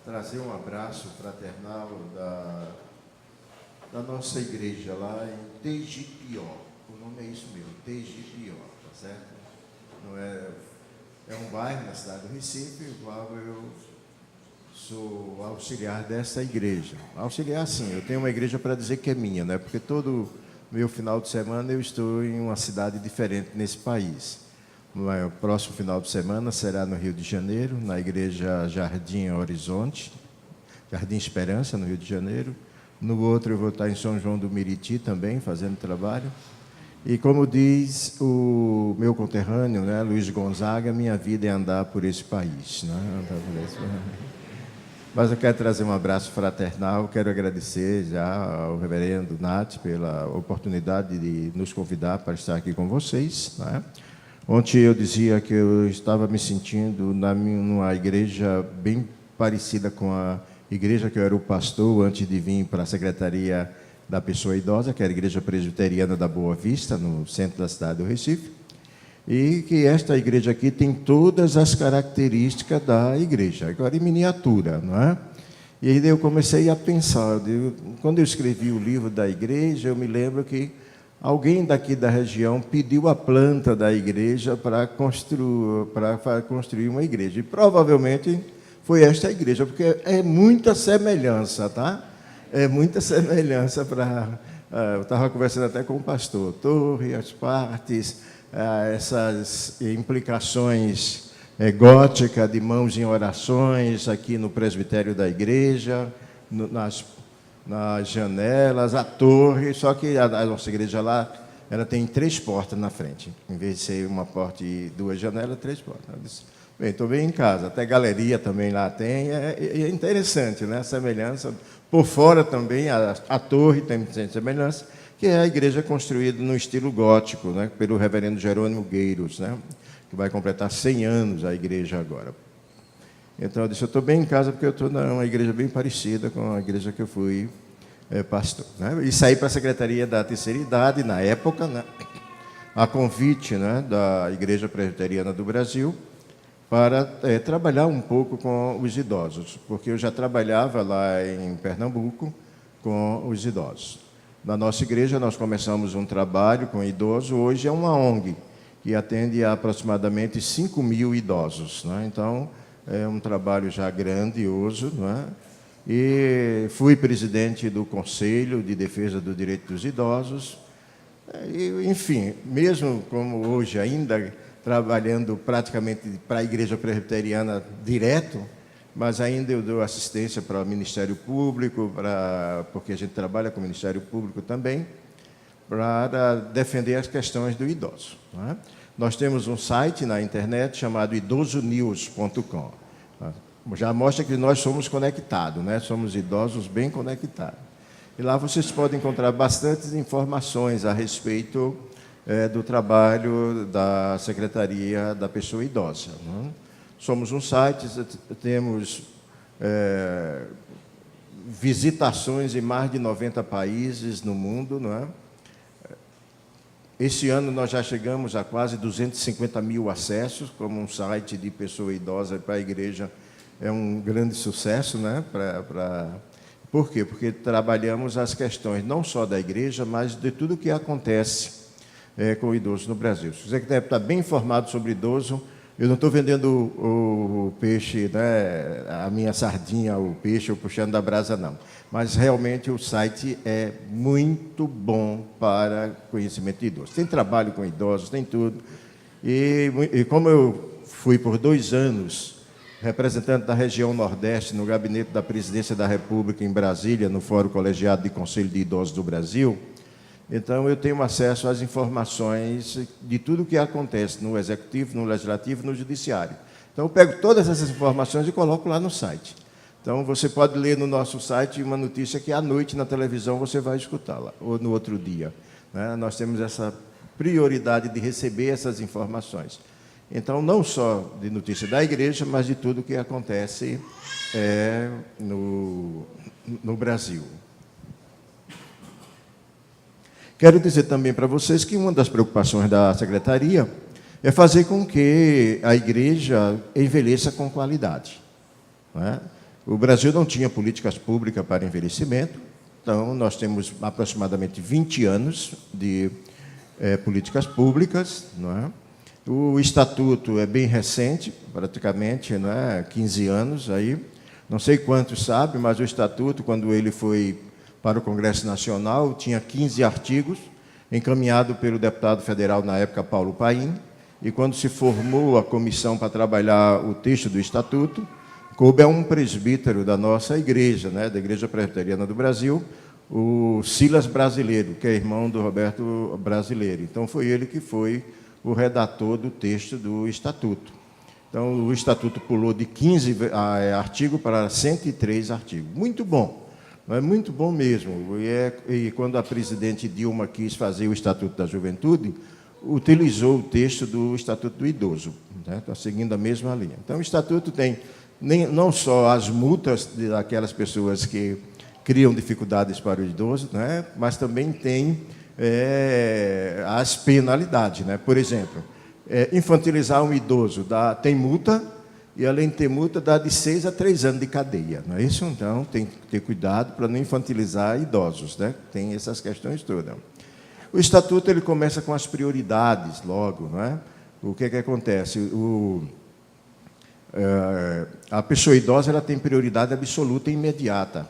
trazer um abraço fraternal da nossa igreja lá em Tegipió. O nome é isso mesmo, Tegipió, tá certo? Não é um bairro na cidade do Recife, igual eu sou auxiliar dessa igreja. Auxiliar, sim, eu tenho uma igreja para dizer que é minha, né? Porque todo meu final de semana eu estou em uma cidade diferente nesse país. O próximo final de semana será no Rio de Janeiro, na igreja Jardim Horizonte, Jardim Esperança, no Rio de Janeiro. No outro eu vou estar em São João do Meriti também, fazendo trabalho. E como diz o meu conterrâneo, né, Luiz Gonzaga, minha vida é andar por esse país. Né? Mas eu quero trazer um abraço fraternal, quero agradecer já ao reverendo Nath pela oportunidade de nos convidar para estar aqui com vocês. Né? Ontem eu dizia que eu estava me sentindo numa igreja bem parecida com a igreja que eu era o pastor antes de vir para a Secretaria da Pessoa Idosa, que era a Igreja Presbiteriana da Boa Vista, no centro da cidade do Recife, e que esta igreja aqui tem todas as características da igreja, agora em miniatura, não é? E aí eu comecei a pensar, quando eu escrevi o livro da igreja, eu me lembro que alguém daqui da região pediu a planta da igreja para construir uma igreja. E provavelmente foi esta igreja, porque é muita semelhança, tá? É muita semelhança para... eu estava conversando até com o pastor. Torre, as partes, essas implicações góticas de mãos em orações aqui no presbitério da igreja, nas janelas, a torre, só que a nossa igreja lá, ela tem 3 portas na frente. Em vez de ser uma porta e 2 janelas, 3 portas. Eu disse, bem, estou bem em casa, até galeria também lá tem, é interessante, né, a semelhança. Por fora também, a torre tem semelhança, que é a igreja construída no estilo gótico, né, pelo reverendo Jerônimo Gueiros, né, que vai completar 100 anos a igreja agora. Então, eu disse, eu estou bem em casa porque eu estou numa igreja bem parecida com a igreja que eu fui pastor. Né? E saí para a Secretaria da Terceira Idade, na época, né, a convite, né, da Igreja Presbiteriana do Brasil, para trabalhar um pouco com os idosos, porque eu já trabalhava lá em Pernambuco com os idosos. Na nossa igreja, nós começamos um trabalho com idosos, hoje é uma ONG, que atende a aproximadamente 5.000 idosos. Né? Então, é um trabalho já grandioso, não é? E fui presidente do Conselho de Defesa do Direito dos Idosos. E, enfim, mesmo como hoje ainda trabalhando praticamente para a Igreja Presbiteriana direto, mas ainda eu dou assistência para o Ministério Público, porque a gente trabalha com o Ministério Público também, para defender as questões do idoso. Não é? Nós temos um site na internet chamado idosonews.com. Já mostra que nós somos conectados, né? Somos idosos bem conectados. E lá vocês podem encontrar bastantes informações a respeito do trabalho da Secretaria da Pessoa Idosa. Né? Somos um site, temos visitações em mais de 90 países no mundo, não é? Esse ano nós já chegamos a quase 250 mil acessos, como um site de pessoa idosa para a igreja é um grande sucesso, né? Por quê? Porque trabalhamos as questões não só da igreja, mas de tudo o que acontece com o idoso no Brasil. Se você quiser estar bem informado sobre idoso, eu não estou vendendo o peixe, né? A minha sardinha, o peixe, ou puxando da brasa, não. Mas realmente o site é muito bom para conhecimento de idosos. Tem trabalho com idosos, tem tudo. E como eu fui por 2 anos representante da região Nordeste no gabinete da Presidência da República em Brasília, no Fórum Colegiado de Conselho de Idosos do Brasil, então eu tenho acesso às informações de tudo o que acontece no Executivo, no Legislativo e no Judiciário. Então eu pego todas essas informações e coloco lá no site. Então, você pode ler no nosso site uma notícia que à noite na televisão você vai escutá-la, ou no outro dia. Né? Nós temos essa prioridade de receber essas informações. Então, não só de notícia da igreja, mas de tudo o que acontece no Brasil. Quero dizer também para vocês que uma das preocupações da Secretaria é fazer com que a igreja envelheça com qualidade. Não é? O Brasil não tinha políticas públicas para envelhecimento, então nós temos aproximadamente 20 anos de políticas públicas, não é? O estatuto é bem recente, praticamente, não é? 15 anos aí. Não sei quantos sabem, mas o estatuto, quando ele foi para o Congresso Nacional, tinha 15 artigos, encaminhado pelo deputado federal na época, Paulo Paim, e quando se formou a comissão para trabalhar o texto do estatuto, coube a um presbítero da nossa igreja, né, da Igreja Presbiteriana do Brasil, o Silas Brasileiro, que é irmão do Roberto Brasileiro. Então, foi ele que foi o redator do texto do estatuto. Então, o estatuto pulou de 15 artigos para 103 artigos. Muito bom, é muito bom mesmo. E quando a presidente Dilma quis fazer o Estatuto da Juventude, utilizou o texto do Estatuto do Idoso, né? Está seguindo a mesma linha. Então, o estatuto tem não só as multas daquelas pessoas que criam dificuldades para o idoso, né? Mas também tem as penalidades, né? Por exemplo, infantilizar um idoso tem multa, e além de ter multa, dá de 6 a 3 anos de cadeia, não é isso? Então, tem que ter cuidado para não infantilizar idosos, né? Tem essas questões todas. O estatuto ele começa com as prioridades logo, não é? O que acontece? A pessoa idosa ela tem prioridade absoluta e imediata.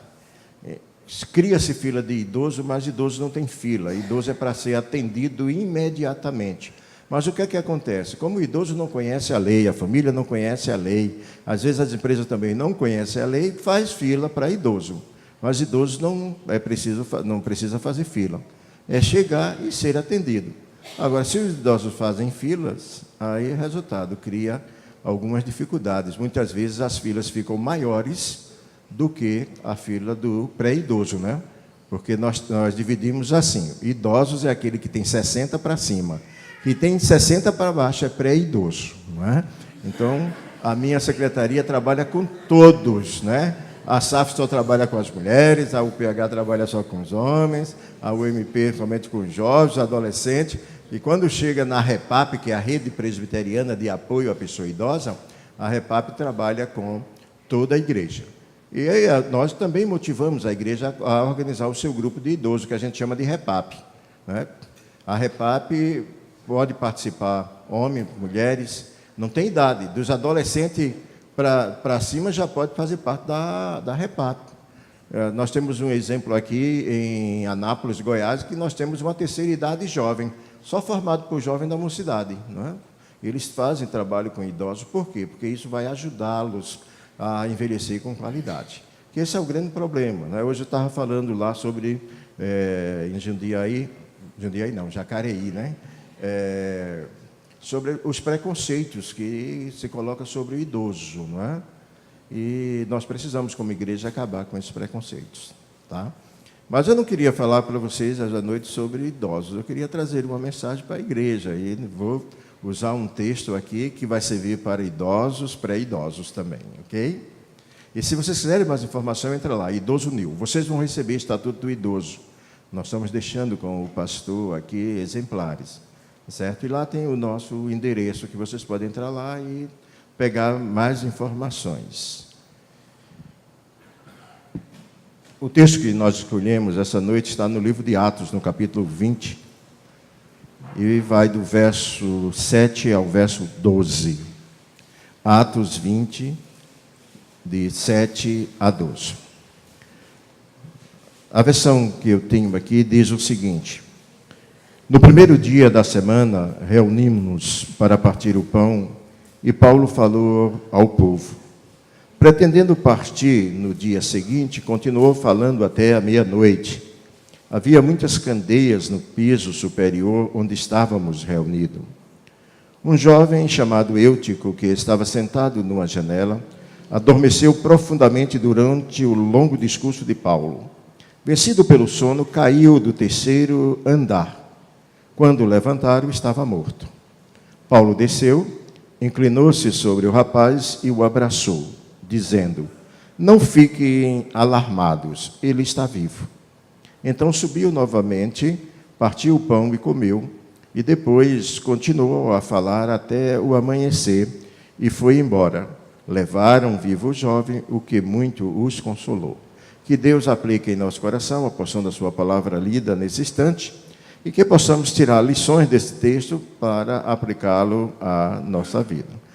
Cria-se fila de idoso, mas idoso não tem fila. Idoso é para ser atendido imediatamente. Mas o que acontece? Como o idoso não conhece a lei, a família não conhece a lei, às vezes as empresas também não conhecem a lei, faz fila para idoso. Mas idoso não precisa fazer fila. É chegar e ser atendido. Agora, se os idosos fazem filas, aí, resultado, cria algumas dificuldades. Muitas vezes as filas ficam maiores do que a fila do pré-idoso, né? Porque nós dividimos assim: idosos é aquele que tem 60 para cima, e tem 60 para baixo é pré-idoso, não é? Então, a minha secretaria trabalha com todos, né? A SAF só trabalha com as mulheres, a UPH trabalha só com os homens, a UMP somente com os jovens, adolescentes. E quando chega na REPAP, que é a Rede Presbiteriana de Apoio à Pessoa Idosa, a REPAP trabalha com toda a igreja. E aí, nós também motivamos a igreja a organizar o seu grupo de idosos, que a gente chama de REPAP, né? A REPAP pode participar homens, mulheres, não tem idade. Dos adolescentes para cima já pode fazer parte da REPAP. Nós temos um exemplo aqui em Anápolis, Goiás, que nós temos uma terceira idade jovem, só formado por jovem da mocidade, não é? Eles fazem trabalho com idosos, por quê? Porque isso vai ajudá-los a envelhecer com qualidade. Que esse é o grande problema, né? Hoje eu estava falando lá sobre, em Jacareí, né? Sobre os preconceitos que se coloca sobre o idoso, não é? E nós precisamos, como igreja, acabar com esses preconceitos, tá? Mas eu não queria falar para vocês hoje à noite sobre idosos, eu queria trazer uma mensagem para a igreja, e vou usar um texto aqui que vai servir para idosos, pré-idosos também, ok? E se vocês quiserem mais informação, entra lá, Idoso New. Vocês vão receber o Estatuto do Idoso. Nós estamos deixando com o pastor aqui exemplares, certo? E lá tem o nosso endereço, que vocês podem entrar lá e pegar mais informações. O texto que nós escolhemos essa noite está no livro de Atos, no capítulo 20, e vai do verso 7 ao verso 12. Atos 20, de 7 a 12. A versão que eu tenho aqui diz o seguinte: no primeiro dia da semana, reunimos-nos para partir o pão, e Paulo falou ao povo. Pretendendo partir no dia seguinte, continuou falando até a meia-noite. Havia muitas candeias no piso superior onde estávamos reunidos. Um jovem chamado Eutico, que estava sentado numa janela, adormeceu profundamente durante o longo discurso de Paulo. Vencido pelo sono, caiu do terceiro andar. Quando o levantaram, estava morto. Paulo desceu, inclinou-se sobre o rapaz e o abraçou, dizendo: não fiquem alarmados, ele está vivo. Então subiu novamente, partiu o pão e comeu, e depois continuou a falar até o amanhecer, e foi embora. levaram vivo o jovem, o que muito os consolou. Que Deus aplique em nosso coração a porção da sua palavra lida nesse instante e que possamos tirar lições desse texto para aplicá-lo à nossa vida.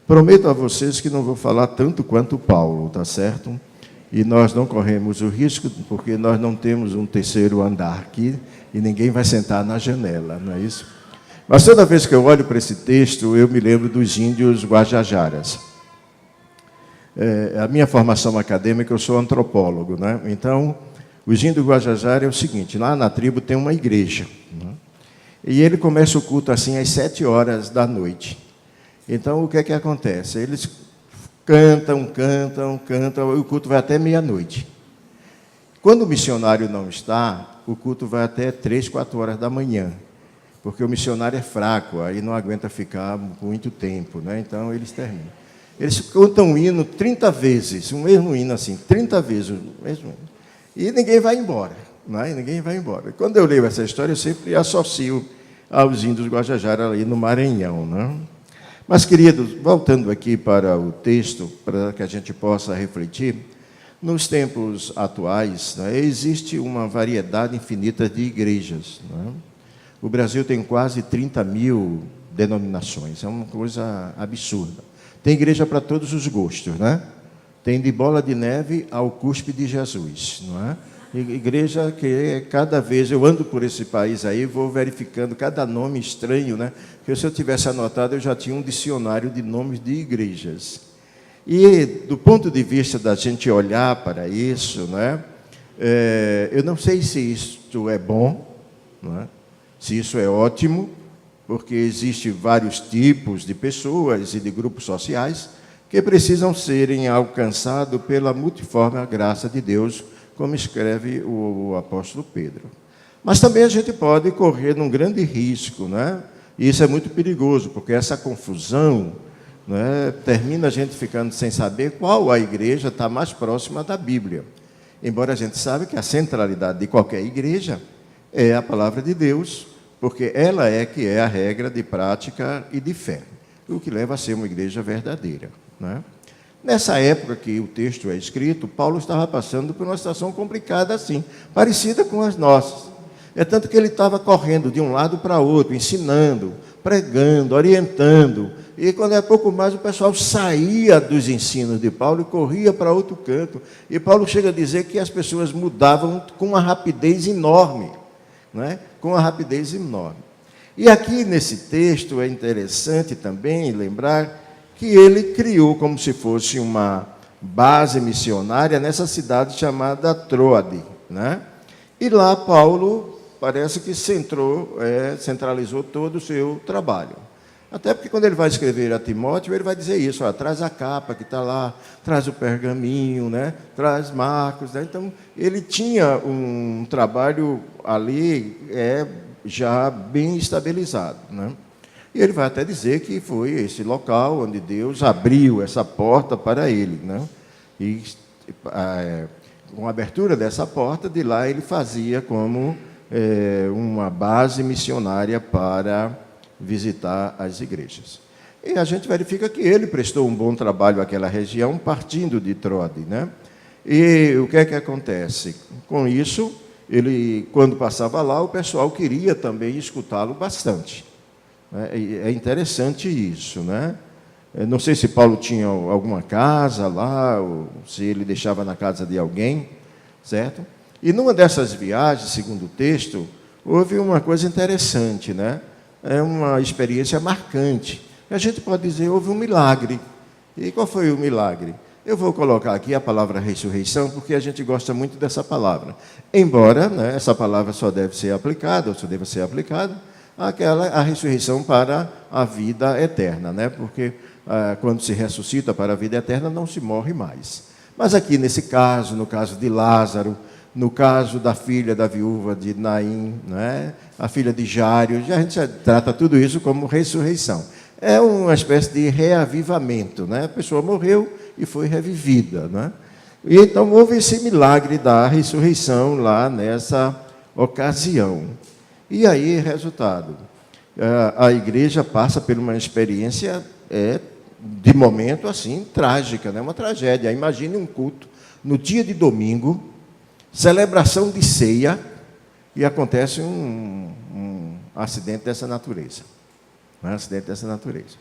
Prometo a vocês que não vou falar tanto quanto Paulo, tá certo? E nós não corremos o risco, porque nós não temos um terceiro andar aqui e ninguém vai sentar na janela, não é isso? Mas toda vez que eu olho para esse texto, eu me lembro dos índios Guajajaras. A minha formação acadêmica, eu sou antropólogo, né? Então, os índios Guajajaras é o seguinte, lá na tribo tem uma igreja, né? E ele começa o culto assim às 7 horas da noite. Então, o que é que acontece? Eles cantam, e o culto vai até meia-noite. Quando o missionário não está, o culto vai até 3, 4 horas da manhã, porque o missionário é fraco, aí não aguenta ficar muito tempo, né? Então, eles terminam. Eles cantam um hino 30 vezes, o mesmo hino assim, 30 vezes, o mesmo hino. E ninguém vai embora, né? Ninguém vai embora. Quando eu leio essa história, eu sempre associo aos índios Guajajaras ali no Maranhão, né? Mas, queridos, voltando aqui para o texto, para que a gente possa refletir, nos tempos atuais, né, existe uma variedade infinita de igrejas, né? O Brasil tem quase 30 mil denominações, é uma coisa absurda. Tem igreja para todos os gostos, né? Tem de Bola de Neve ao Cuspe de Jesus, não é? Igreja que cada vez, eu ando por esse país aí, vou verificando cada nome estranho, né? Porque se eu tivesse anotado, eu já tinha um dicionário de nomes de igrejas. E do ponto de vista da gente olhar para isso, né? Eu não sei se isto é bom, não é? Se isso é ótimo, porque existem vários tipos de pessoas e de grupos sociais que precisam serem alcançados pela multiforme graça de Deus, como escreve o apóstolo Pedro. Mas também a gente pode correr num grande risco, né? E isso é muito perigoso, porque essa confusão, né, termina a gente ficando sem saber qual a igreja está mais próxima da Bíblia. Embora a gente saiba que a centralidade de qualquer igreja é a palavra de Deus, porque ela é que é a regra de prática e de fé, o que leva a ser uma igreja verdadeira, né? Nessa época que o texto é escrito, Paulo estava passando por uma situação complicada assim, parecida com as nossas. É tanto que ele estava correndo de um lado para outro, ensinando, pregando, orientando, e quando é pouco mais o pessoal saía dos ensinos de Paulo e corria para outro canto. E Paulo chega a dizer que as pessoas mudavam com uma rapidez enorme, né? Com uma rapidez enorme. E aqui nesse texto é interessante também lembrar que ele criou como se fosse uma base missionária nessa cidade chamada Troade, né? E lá Paulo parece que centralizou todo o seu trabalho. Até porque quando ele vai escrever a Timóteo, ele vai dizer isso, ó, traz a capa que está lá, traz o pergaminho, né? Traz Marcos, né? Então, ele tinha um trabalho ali já bem estabilizado, né? E ele vai até dizer que foi esse local onde Deus abriu essa porta para ele, né? E com a abertura dessa porta, de lá ele fazia como uma base missionária para visitar as igrejas. E a gente verifica que ele prestou um bom trabalho àquela região, partindo de Troade, né? E o que é que acontece? Com isso, ele, quando passava lá, o pessoal queria também escutá-lo bastante. É interessante isso, né? Não sei se Paulo tinha alguma casa lá, ou se ele deixava na casa de alguém, certo? E numa dessas viagens, segundo o texto, houve uma coisa interessante, né? É uma experiência marcante. A gente pode dizer, houve um milagre. E qual foi o milagre? Eu vou colocar aqui a palavra ressurreição, porque a gente gosta muito dessa palavra. Embora, né, essa palavra só deve ser aplicada, ou só deve ser aplicada, a ressurreição para a vida eterna, né? Porque quando se ressuscita para a vida eterna, não se morre mais. Mas aqui nesse caso, no caso de Lázaro, no caso da filha da viúva de Naim, né? A filha de Jário, a gente já trata tudo isso como ressurreição. É uma espécie de reavivamento, né? A pessoa morreu e foi revivida, né? E então houve esse milagre da ressurreição lá nessa ocasião. E aí, resultado, a igreja passa por uma experiência de momento assim, trágica, né? Uma tragédia. Imagine um culto no dia de domingo, celebração de ceia, e acontece um acidente dessa natureza. Um acidente dessa natureza.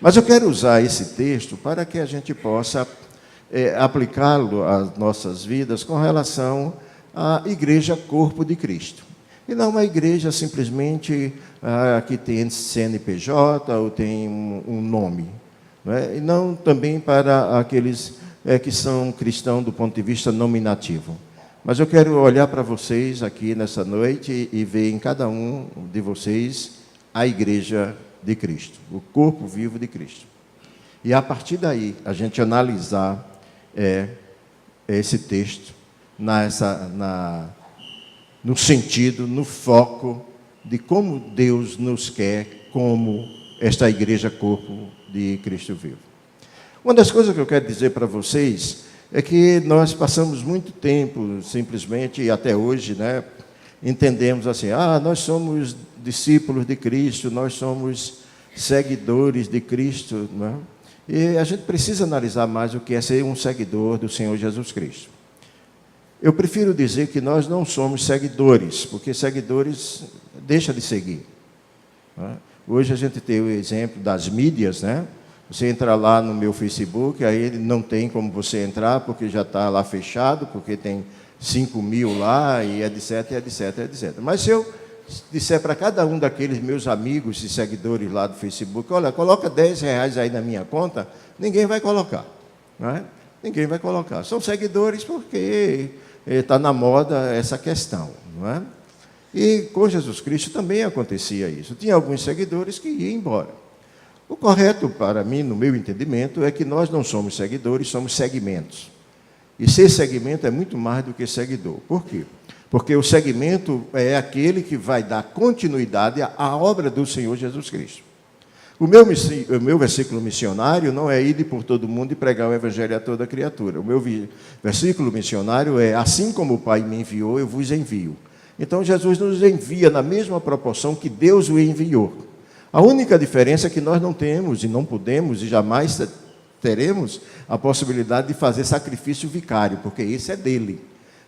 Mas eu quero usar esse texto para que a gente possa aplicá-lo às nossas vidas com relação à igreja Corpo de Cristo. E não uma igreja simplesmente que tem CNPJ ou tem um nome. Não é? E não também para aqueles que são cristãos do ponto de vista nominativo. Mas eu quero olhar para vocês aqui nessa noite e ver em cada um de vocês a igreja de Cristo, o corpo vivo de Cristo. E a partir daí, a gente analisar esse texto no sentido, no foco de como Deus nos quer como esta igreja corpo de Cristo vivo. Uma das coisas que eu quero dizer para vocês é que nós passamos muito tempo, simplesmente, e até hoje, né, entendemos assim, nós somos discípulos de Cristo, nós somos seguidores de Cristo, né? E a gente precisa analisar mais o que é ser um seguidor do Senhor Jesus Cristo. Eu prefiro dizer que nós não somos seguidores, porque seguidores deixam de seguir. Né? Hoje a gente tem o exemplo das mídias, né? Você entra lá no meu Facebook, aí não tem como você entrar, porque já está lá fechado, porque tem 5.000 lá, e etc, etc, etc. Mas se eu disser para cada um daqueles meus amigos e seguidores lá do Facebook, olha, coloca R$10 aí na minha conta, ninguém vai colocar. Não é? Ninguém vai colocar. São seguidores porque está na moda essa questão. Não é? E com Jesus Cristo também acontecia isso. Tinha alguns seguidores que iam embora. O correto para mim, no meu entendimento, é que nós não somos seguidores, somos segmentos. E ser segmento é muito mais do que seguidor. Por quê? Porque o segmento é aquele que vai dar continuidade à obra do Senhor Jesus Cristo. O meu versículo missionário não é ir por todo mundo e pregar o evangelho a toda criatura. O meu versículo missionário é: assim como o Pai me enviou, eu vos envio. Então, Jesus nos envia na mesma proporção que Deus o enviou. A única diferença é que nós não temos e não podemos e jamais teremos a possibilidade de fazer sacrifício vicário, porque esse é dele.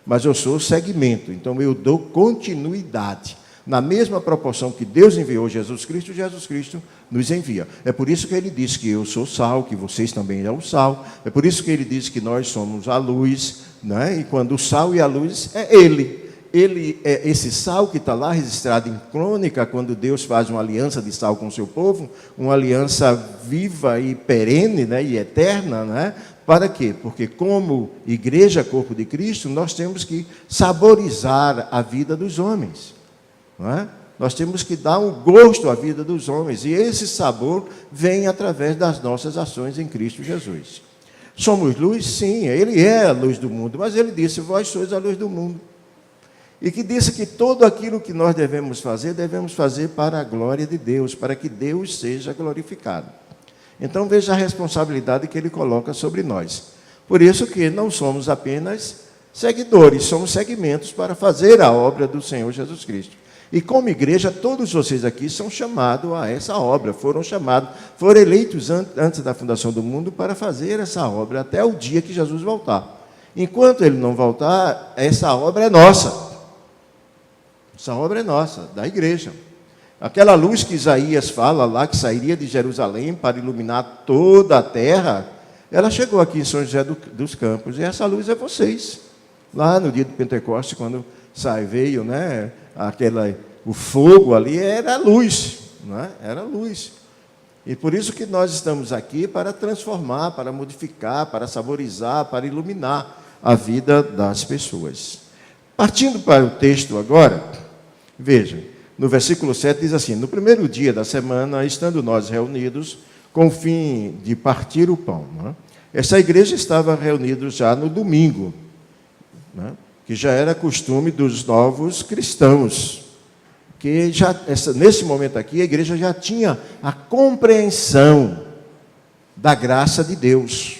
Mas eu sou segmento, então eu dou continuidade. Na mesma proporção que Deus enviou Jesus Cristo nos envia. É por isso que ele diz que eu sou sal, que vocês também são o sal. É por isso que ele diz que nós somos a luz, né? E quando o sal e a luz é ele. Ele é esse sal que está lá registrado em crônica, quando Deus faz uma aliança de sal com o seu povo, uma aliança viva e perene, né, e eterna, né? Para quê? Porque como igreja, corpo de Cristo, nós temos que saborizar a vida dos homens. Não é? Nós temos que dar um gosto à vida dos homens, e esse sabor vem através das nossas ações em Cristo Jesus. Somos luz? Sim, ele é a luz do mundo, mas ele disse: vós sois a luz do mundo. E que disse que tudo aquilo que nós devemos fazer para a glória de Deus, para que Deus seja glorificado. Então veja a responsabilidade que ele coloca sobre nós. Por isso que não somos apenas seguidores, somos segmentos para fazer a obra do Senhor Jesus Cristo. E como igreja, todos vocês aqui são chamados a essa obra, foram eleitos antes da fundação do mundo para fazer essa obra até o dia que Jesus voltar. Enquanto ele não voltar, essa obra é nossa. Essa obra é nossa, da igreja. Aquela luz que Isaías fala lá, que sairia de Jerusalém para iluminar toda a terra, ela chegou aqui em São José dos Campos, e essa luz é vocês. Lá no dia do Pentecostes, quando veio, né, o fogo ali, era luz, né? Era luz. E por isso que nós estamos aqui para transformar, para modificar, para saborizar, para iluminar a vida das pessoas. Partindo para o texto agora, veja, no versículo 7 diz assim: no primeiro dia da semana, estando nós reunidos, com o fim de partir o pão. Né? Essa igreja estava reunida já no domingo, né? Que já era costume dos novos cristãos, que nesse momento aqui a igreja já tinha a compreensão da graça de Deus.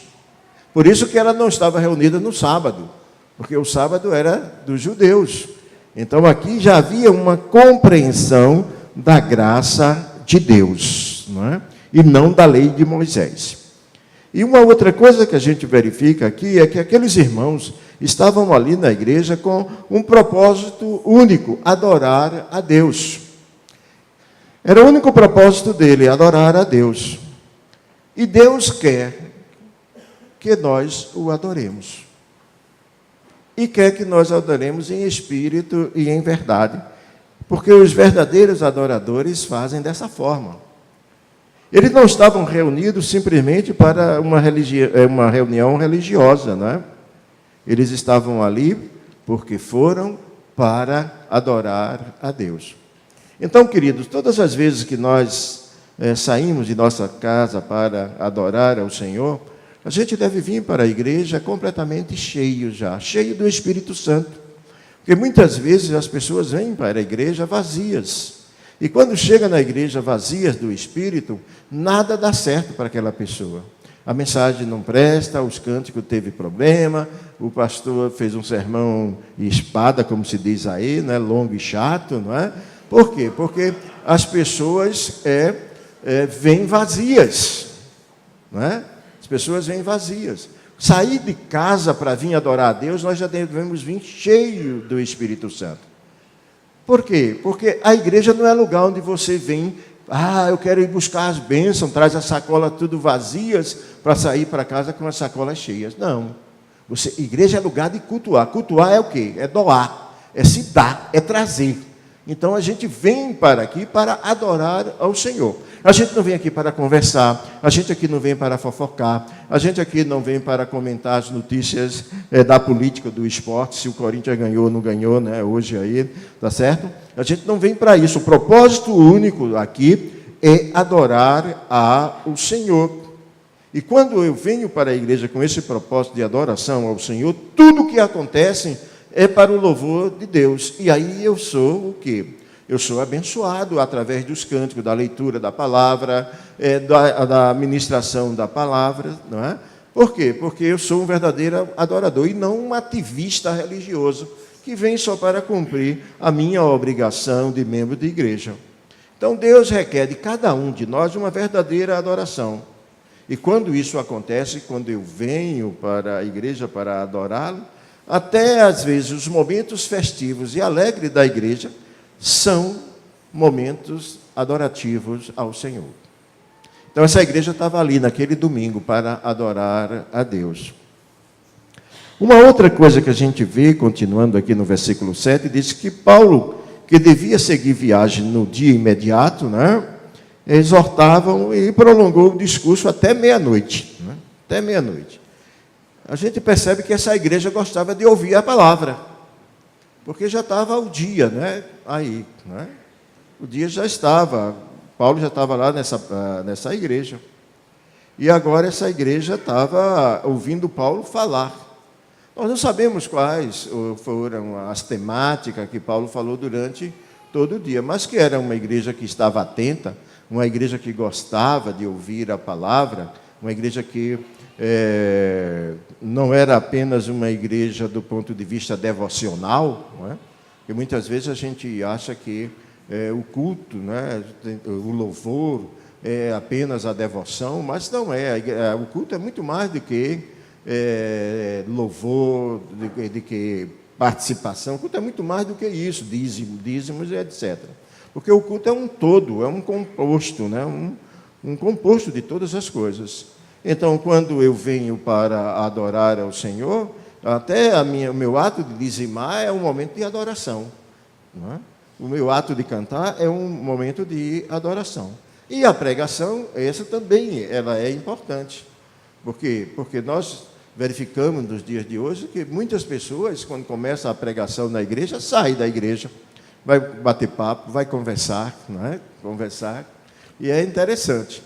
Por isso que ela não estava reunida no sábado, porque o sábado era dos judeus. Então aqui já havia uma compreensão da graça de Deus, não é? e não da lei de Moisés. E uma outra coisa que a gente verifica aqui é que aqueles irmãos estavam ali na igreja com um propósito único: adorar a Deus. Era o único propósito dele, adorar a Deus. E Deus quer que nós o adoremos. E quer que nós adoremos em espírito e em verdade. Porque os verdadeiros adoradores fazem dessa forma. Eles não estavam reunidos simplesmente para uma reunião religiosa, não é? Eles estavam ali porque foram para adorar a Deus. Então, queridos, todas as vezes que nós saímos de nossa casa para adorar ao Senhor, a gente deve vir para a igreja completamente cheio já, cheio do Espírito Santo. Porque muitas vezes as pessoas vêm para a igreja vazias. E quando chega na igreja vazias do Espírito, nada dá certo para aquela pessoa. A mensagem não presta, os cânticos teve problema, o pastor fez um sermão espada, como se diz aí, né, longo e chato, não é? Por quê? Porque as pessoas vêm vazias, não é? As pessoas vêm vazias. Sair de casa para vir adorar a Deus, nós já devemos vir cheio do Espírito Santo. Por quê? Porque a igreja não é lugar onde você vem, eu quero ir buscar as bênçãos, traz a sacola tudo vazias para sair para casa com as sacolas cheias. Não. Igreja é lugar de cultuar. Cultuar é o quê? É doar, é se dar, é trazer. Então, a gente vem para aqui para adorar ao Senhor. A gente não vem aqui para conversar, a gente aqui não vem para fofocar, a gente aqui não vem para comentar as notícias da política, do esporte, se o Corinthians ganhou ou não ganhou, né, hoje aí, tá certo? A gente não vem para isso. O propósito único aqui é adorar ao Senhor. E quando eu venho para a igreja com esse propósito de adoração ao Senhor, tudo que acontece é para o louvor de Deus. E aí eu sou o quê? Eu sou abençoado através dos cânticos, da leitura da palavra, da ministração da palavra, não é? Por quê? Porque eu sou um verdadeiro adorador e não um ativista religioso que vem só para cumprir a minha obrigação de membro de igreja. Então, Deus requer de cada um de nós uma verdadeira adoração. E quando isso acontece, quando eu venho para a igreja para adorá-lo, até às vezes os momentos festivos e alegres da igreja são momentos adorativos ao Senhor. Então essa igreja estava ali naquele domingo para adorar a Deus. Uma outra coisa que a gente vê, continuando aqui no versículo 7, diz que Paulo, que devia seguir viagem no dia imediato, né, exortavam e prolongou o discurso até meia-noite. Né, até meia-noite. A gente percebe que essa igreja gostava de ouvir a palavra, porque já estava o dia, né, aí, né? O dia já estava, Paulo já estava lá nessa igreja, e agora essa igreja estava ouvindo Paulo falar. Nós não sabemos quais foram as temáticas que Paulo falou durante todo o dia, mas que era uma igreja que estava atenta, uma igreja que gostava de ouvir a palavra, uma igreja que não era apenas uma igreja do ponto de vista devocional, não é? Porque muitas vezes a gente acha que o culto, né, o louvor é apenas a devoção, mas não é. O culto é muito mais do que louvor, de que participação. O culto é muito mais do que isso, dízimos e etc. Porque o culto é um todo, é um composto, né, um composto de todas as coisas. Então, quando eu venho para adorar ao Senhor, até o meu ato de dizimar é um momento de adoração. Não é? O meu ato de cantar é um momento de adoração. E a pregação, essa também, ela é importante. Por quê? Porque nós verificamos nos dias de hoje que muitas pessoas, quando começa a pregação na igreja, saem da igreja, vai bater papo, vai conversar, não é? Conversar. E é interessante.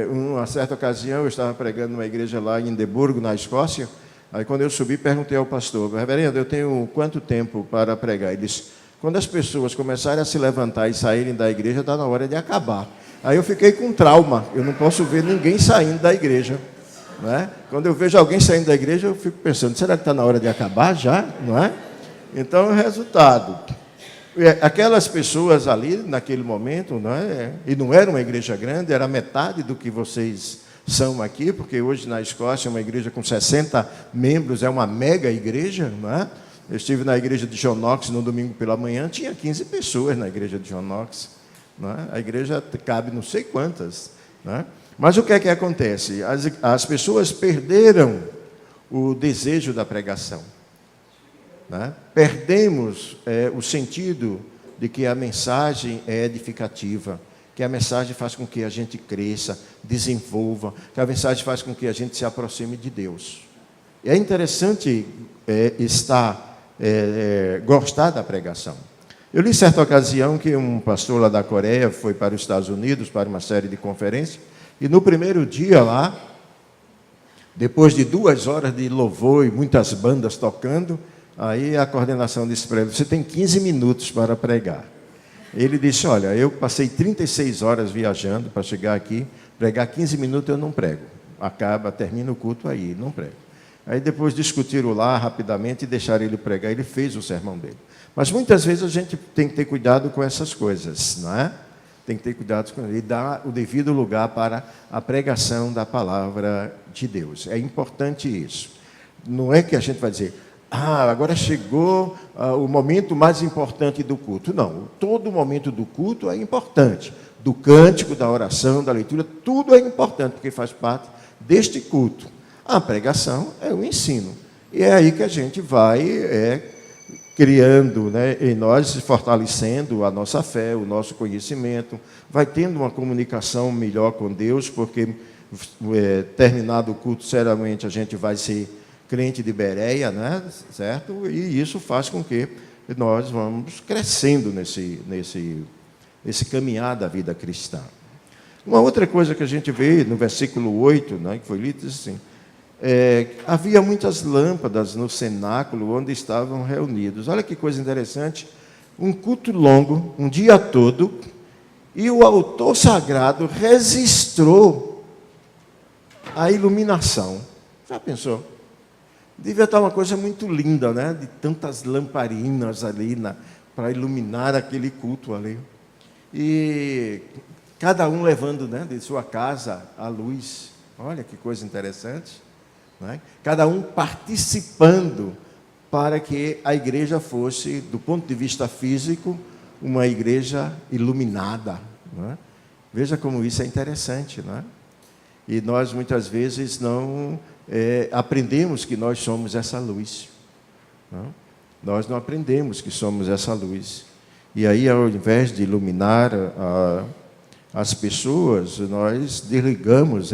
Uma certa ocasião, eu estava pregando numa igreja lá em Edimburgo, na Escócia. Aí, quando eu subi, perguntei ao pastor: reverendo, eu tenho quanto tempo para pregar? Ele disse: quando as pessoas começarem a se levantar e saírem da igreja, está na hora de acabar. Aí eu fiquei com trauma, eu não posso ver ninguém saindo da igreja. Não é? Quando eu vejo alguém saindo da igreja, eu fico pensando: será que está na hora de acabar já? Não é? Então, o resultado. Aquelas pessoas ali, naquele momento, não é? E não era uma igreja grande, era metade do que vocês são aqui, porque hoje na Escócia é uma igreja com 60 membros, é uma mega igreja, não é? Eu estive na igreja de John Knox no domingo pela manhã, tinha 15 pessoas na igreja de John Knox. Não é? A igreja cabe não sei quantas. Não é? Mas o que é que acontece? As pessoas perderam o desejo da pregação. Não é? Perdemos o sentido de que a mensagem é edificativa, que a mensagem faz com que a gente cresça, desenvolva, que a mensagem faz com que a gente se aproxime de Deus. E é interessante gostar da pregação. Eu li certa ocasião que um pastor lá da Coreia foi para os Estados Unidos para uma série de conferências, e no primeiro dia lá, depois de 2 horas de louvor e muitas bandas tocando, aí a coordenação disse para ele: você tem 15 minutos para pregar. Ele disse: olha, eu passei 36 horas viajando para chegar aqui, pregar 15 minutos eu não prego. Termina o culto aí, não prego. Aí depois discutiram lá rapidamente e deixaram ele pregar, ele fez o sermão dele. Mas muitas vezes a gente tem que ter cuidado com essas coisas, não é? Tem que ter cuidado com e dar o devido lugar para a pregação da palavra de Deus. É importante isso. Não é que a gente vai dizer: agora chegou o momento mais importante do culto. Não, todo momento do culto é importante. Do cântico, da oração, da leitura, tudo é importante, porque faz parte deste culto. A pregação é o ensino. E é aí que a gente vai criando, né, em nós, fortalecendo a nossa fé, o nosso conhecimento, vai tendo uma comunicação melhor com Deus, porque terminado o culto, seriamente, a gente vai ser crente de Bereia, né, certo? E isso faz com que nós vamos crescendo nesse caminhar da vida cristã. Uma outra coisa que a gente vê no versículo 8, né, que foi lido, diz assim: havia muitas lâmpadas no cenáculo onde estavam reunidos. Olha que coisa interessante, um culto longo, um dia todo, e o autor sagrado registrou a iluminação. Já pensou? Devia estar uma coisa muito linda, né? De tantas lamparinas ali para iluminar aquele culto ali. E cada um levando, né, de sua casa a luz. Olha que coisa interessante. Não é? Cada um participando para que a igreja fosse, do ponto de vista físico, uma igreja iluminada. Não é? Veja como isso é interessante. Não é? E nós, muitas vezes, não aprendemos que nós somos essa luz. Não? Nós não aprendemos que somos essa luz. E aí, ao invés de iluminar as pessoas, nós desligamos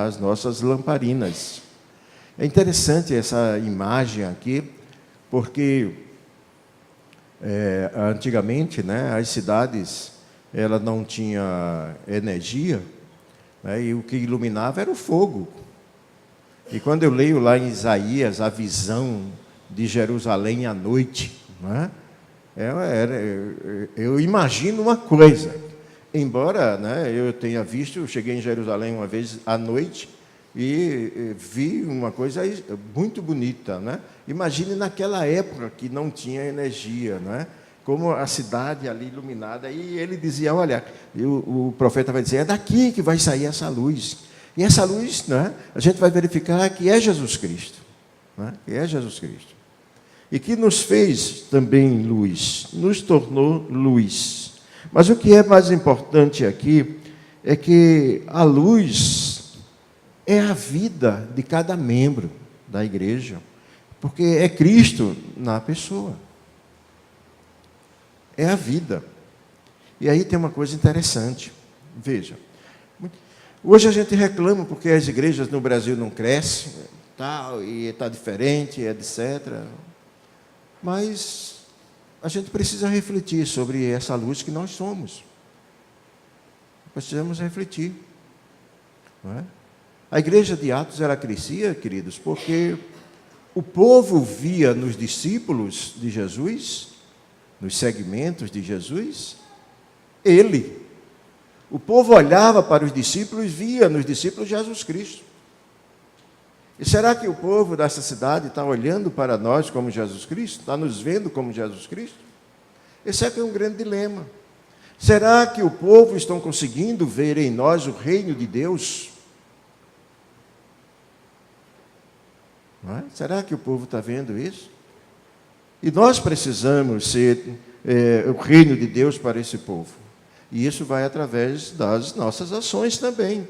as nossas lamparinas. É interessante essa imagem aqui, porque antigamente, né, as cidades ela não tinha energia, né, e o que iluminava era o fogo. E quando eu leio lá em Isaías a visão de Jerusalém à noite, né, eu imagino uma coisa. Embora, né, eu tenha visto, eu cheguei em Jerusalém uma vez à noite e vi uma coisa muito bonita, né? Imagine naquela época que não tinha energia, né? Como a cidade ali iluminada. E ele dizia: olha, o profeta vai dizer: é daqui que vai sair essa luz. E essa luz, né, a gente vai verificar que é Jesus Cristo, né? Que é Jesus Cristo. E que nos fez também luz, nos tornou luz. Mas o que é mais importante aqui é que a luz é a vida de cada membro da igreja, porque é Cristo na pessoa. É a vida. E aí tem uma coisa interessante. Veja, hoje a gente reclama porque as igrejas no Brasil não crescem, tal, e está diferente, etc. Mas a gente precisa refletir sobre essa luz que nós somos. Precisamos refletir. Não é? A igreja de Atos, ela crescia, queridos, porque o povo via nos discípulos de Jesus, nos segmentos de Jesus, ele. O povo olhava para os discípulos e via nos discípulos Jesus Cristo. E será que o povo dessa cidade está olhando para nós como Jesus Cristo? Está nos vendo como Jesus Cristo? Esse é que é um grande dilema. Será que o povo está conseguindo ver em nós o reino de Deus? Não é? Será que o povo está vendo isso? E nós precisamos ser o reino de Deus para esse povo. E isso vai através das nossas ações também.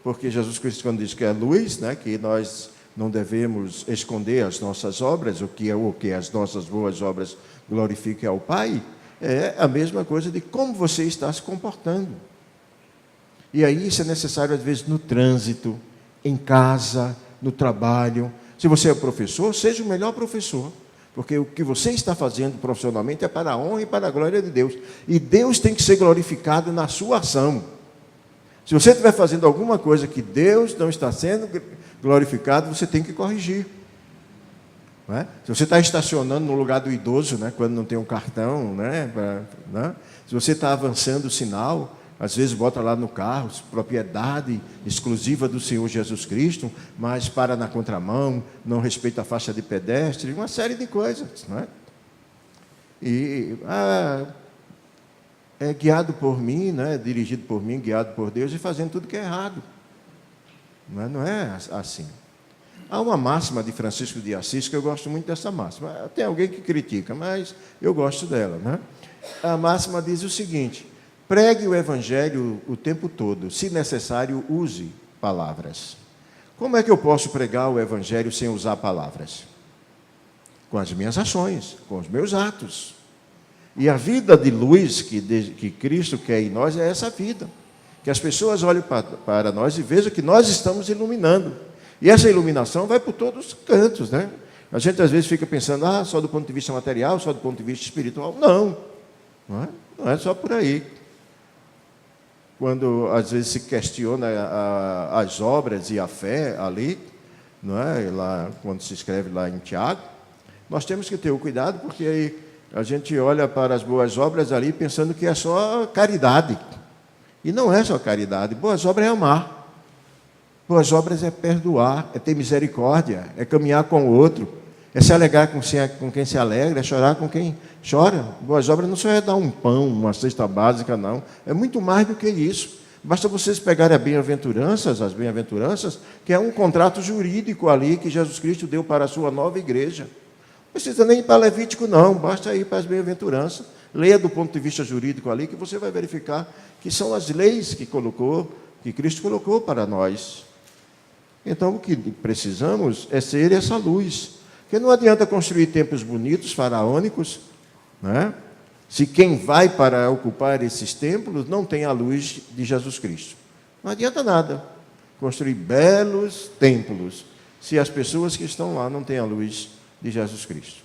Porque Jesus Cristo, quando diz que é luz, né, que nós não devemos esconder as nossas obras, o que as nossas boas obras glorifiquem ao Pai, é a mesma coisa de como você está se comportando. E aí isso é necessário, às vezes, no trânsito, em casa, no trabalho. Se você é professor, seja o melhor professor. Porque o que você está fazendo profissionalmente é para a honra e para a glória de Deus. E Deus tem que ser glorificado na sua ação. Se você estiver fazendo alguma coisa que Deus não está sendo glorificado, você tem que corrigir. Não é? Se você está estacionando no lugar do idoso, né, quando não tem um cartão, né, se você está avançando o sinal, às vezes bota lá no carro, propriedade exclusiva do Senhor Jesus Cristo, mas para na contramão, não respeita a faixa de pedestre, uma série de coisas. Não é? E é guiado por mim, né, dirigido por mim, guiado por Deus e fazendo tudo que é errado. Não é assim. Há uma máxima de Francisco de Assis, que eu gosto muito dessa máxima. Tem alguém que critica, mas eu gosto dela. Né? A máxima diz o seguinte: pregue o Evangelho o tempo todo, se necessário, use palavras. Como é que eu posso pregar o Evangelho sem usar palavras? Com as minhas ações, com os meus atos. E a vida de luz que Cristo quer em nós é essa vida. Que as pessoas olhem para nós e vejam que nós estamos iluminando. E essa iluminação vai por todos os cantos, né? A gente às vezes fica pensando, só do ponto de vista material, só do ponto de vista espiritual. Não é só por aí. Quando às vezes se questiona as obras e a fé ali, não é? Lá, quando se escreve lá em Tiago, nós temos que ter o cuidado, porque aí a gente olha para as boas obras ali pensando que é só caridade. E não é só caridade. Boas obras é amar. Boas obras é perdoar, é ter misericórdia, é caminhar com o outro, é se alegrar com quem se alegra, é chorar com quem chora. Boas obras não só é dar um pão, uma cesta básica, não. É muito mais do que isso. Basta vocês pegarem as bem-aventuranças, que é um contrato jurídico ali que Jesus Cristo deu para a sua nova igreja. Não precisa nem ir para Levítico, não. Basta ir para as bem-aventuranças. Leia do ponto de vista jurídico ali, que você vai verificar que são as leis que Cristo colocou para nós. Então, o que precisamos é ser essa luz. Porque não adianta construir templos bonitos, faraônicos, né? Se quem vai para ocupar esses templos não tem a luz de Jesus Cristo. Não adianta nada construir belos templos, se as pessoas que estão lá não têm a luz de Jesus Cristo.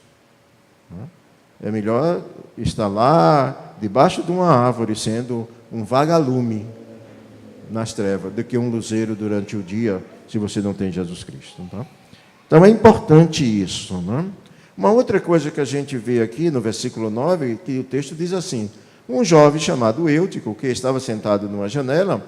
É melhor estar lá, debaixo de uma árvore, sendo um vagalume nas trevas, do que um luzeiro durante o dia, se você não tem Jesus Cristo. Tá? Então é importante isso. Né? Uma outra coisa que a gente vê aqui no versículo 9, que o texto diz assim: um jovem chamado Eutico, que estava sentado numa janela,